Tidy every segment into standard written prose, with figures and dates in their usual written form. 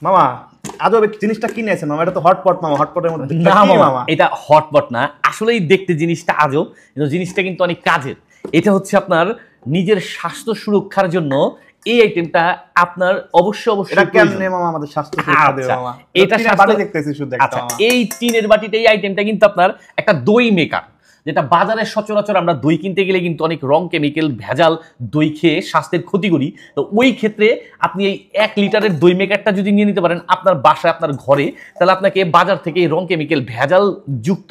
মামা আজব জিনিসটা কি নিয়েছেন মামা? এটা তো হটপট মামা, হটপটের মধ্যে না কি মামা, মামা? এটা হটপট না, আসলেই দেখতে জিনিসটা আজব, কিন্তু জিনিসটা কিন্তু অনেক কাজের। এটা হচ্ছে আপনার নিজের স্বাস্থ্য সুরক্ষার জন্য এই আইটেমটা আপনার অবশ্যই এটা অবশ্যই প্রয়োজন। কেমনে মামা আমাদের স্বাস্থ্য সুরক্ষা দেবে আচ্ছা, মামা? এটা টিনের স্বাস্থ্য বাটি দেখতেছি শুধু একটা আচ্ছা, মামা। এই টিনের বাটিতে এই আইটেমটা কিন্তু আপনার একটা দই মেকার, যেটা বাজারে সচরাচর আমরা দই কিনতে গেলে কিন্তু অনেক রং কেমিক্যাল ভেজাল দই খেয়ে স্বাস্থ্যের ক্ষতি করি। তো ওই ক্ষেত্রে আপনি এই 1 লিটারের দই মেকারটা যদি নিয়ে নিতে পারেন আপনার বাসায় আপনার ঘরে, তাহলে আপনাকে বাজার থেকে এই রং কেমিক্যাল ভেজাল যুক্ত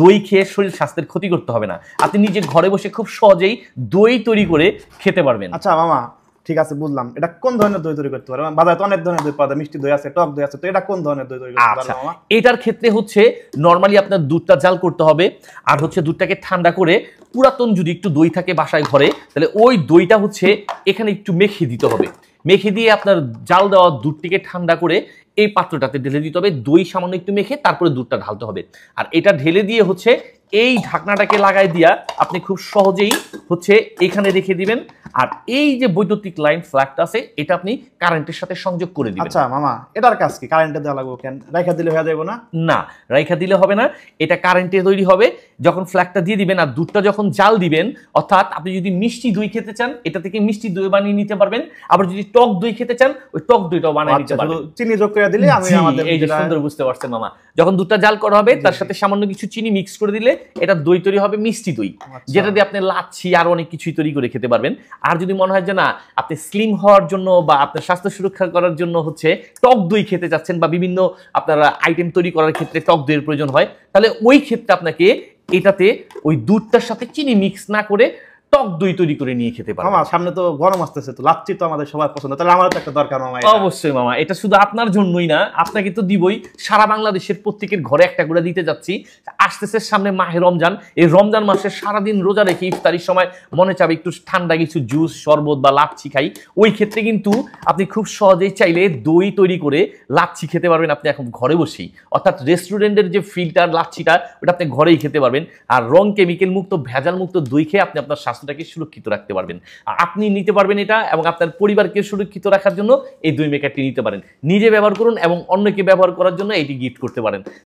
দই খেয়ে শরীর স্বাস্থ্যের ক্ষতি করতে হবে না। আপনি নিজে ঘরে বসে খুব সহজেই দই তৈরি করে খেতে পারবেন। আচ্ছা মামা ঠিক আছে বুঝলাম, এটা কোন ধরনের দই তৈরি করতে পারে? বাজারে তো অনেক ধরনের দই পাওয়া যায়, মিষ্টি দই আছে, টক দই আছে, তো এটা কোন ধরনের দই তৈরি করতে পারে আচ্ছা, মামা? এটার ক্ষেত্রে হচ্ছে নরমালি আপনার দুধটা জাল করতে হবে, আর হচ্ছে দুধটাকে ঠান্ডা করে পুরাতন যদি একটু দই থাকে বাসায় ঘরে, তাহলে ওই দইটা হচ্ছে এখানে একটু মেখে দিতে হবে। মেখে দিয়ে আপনার জাল দেওয়া দুধটিকে ঠান্ডা করে এই পাত্রটাতে ঢেলে দিতে হবে, দই সামান্য একটু মেখে তারপরে দুধটা ঢালতে হবে। আর এটা ঢেলে দিয়ে হচ্ছে এই ঢাকনাটাকে লাগাই দিয়া আপনি খুব সহজেই হচ্ছে এখানে রেখে দিবেন। আর এই যে বৈদ্যুতিক লাইন ফ্ল্যাগটা আছে এটা আপনি কারেন্টের সাথে সংযোগ করে দিবেন। আচ্ছা মামা এটার কাজ কি? কারেন্টে দেওয়া লাগবে কেন? রাইখা দিলে হয়ে যাবে না? না, রাইখা দিলে হবে না, এটা কারেন্টে তৈরি হবে। যখন ফ্ল্যাগটা দিয়ে দিবেন আর দুধটা যখন জাল দিবেন, অর্থাৎ আপনি যদি মিষ্টি দই খেতে চান এটা থেকে মিষ্টি দই বানিয়ে নিতে পারবেন, আবার যদি টক দই খেতে চান ওই টক দইটাও বানিয়ে নিতে পারবেন। চিনি যোগ করে দিলে আমি আমাদের এই যে সুন্দর বুঝতে পারছেন মামা, যখন দুধটা জাল করা হবে তার সাথে সামান্য কিছু চিনি মিক্স করে দিলে এটা দই তৈরি হবে মিষ্টি দই, যেটা দিয়ে আপনি লাচ্ছি আর অনেক কিছুই তৈরি করে খেতে পারবেন। আর যদি মনে হয় যে না আপনি স্লিম হওয়ার জন্য বা আপনার স্বাস্থ্য সুরক্ষা করার জন্য হচ্ছে টক দই খেতে চাচ্ছেন বা বিভিন্ন আপনারা আইটেম তৈরি করার ক্ষেত্রে টক দইয়ের প্রয়োজন হয়, তাহলে ওই ক্ষেত্রে আপনাকে এটাতে ওই দুধটার সাথে চিনি মিক্স না করে টক দই তৈরি করে নিয়ে খেতে পারবেন। মামা সামনে তো গরম আসতেছে, তো লাচ্ছি তো আমাদের সবার পছন্দ, তাহলে আমারও তো একটা দরকার মামা। অবশ্যই মামা, এটা শুধু আপনার জন্যই না, আপনাকে তো দিবই, সারা বাংলাদেশের প্রত্যেকের ঘরে একটা করে দিতে যাচ্ছি। আসতেছে সামনে মাহে রমজান, এই রমজান মাসে সারাদিন রোজা রেখে ইফতারির সময় মনে চাবে একটু ঠান্ডা কিছু জুস শরবত বা লাচ্ছি খাই, ওই ক্ষেত্রে কিন্তু আপনি খুব সহজেই চাইলে দই তৈরি করে লাচ্ছি খেতে পারবেন আপনি এখন ঘরে বসেই। অর্থাৎ রেস্টুরেন্টের যে ফিল্টার লাচ্ছিটা ওটা আপনি ঘরেই খেতে পারবেন। আর রং কেমিক্যাল মুক্ত ভেজাল মুক্ত দই খেয়ে আপনি আপনার স্বাস্থ্যটাকে সুরক্ষিত রাখতে পারবেন। আপনি নিতে পারবেন এটা এবং আপনার পরিবারকে সুরক্ষিত রাখার জন্য এই দই মেকারটি নিতে পারেন। নিজে ব্যবহার করুন এবং অন্যকে ব্যবহার করার জন্য এটি গিফট করতে পারেন।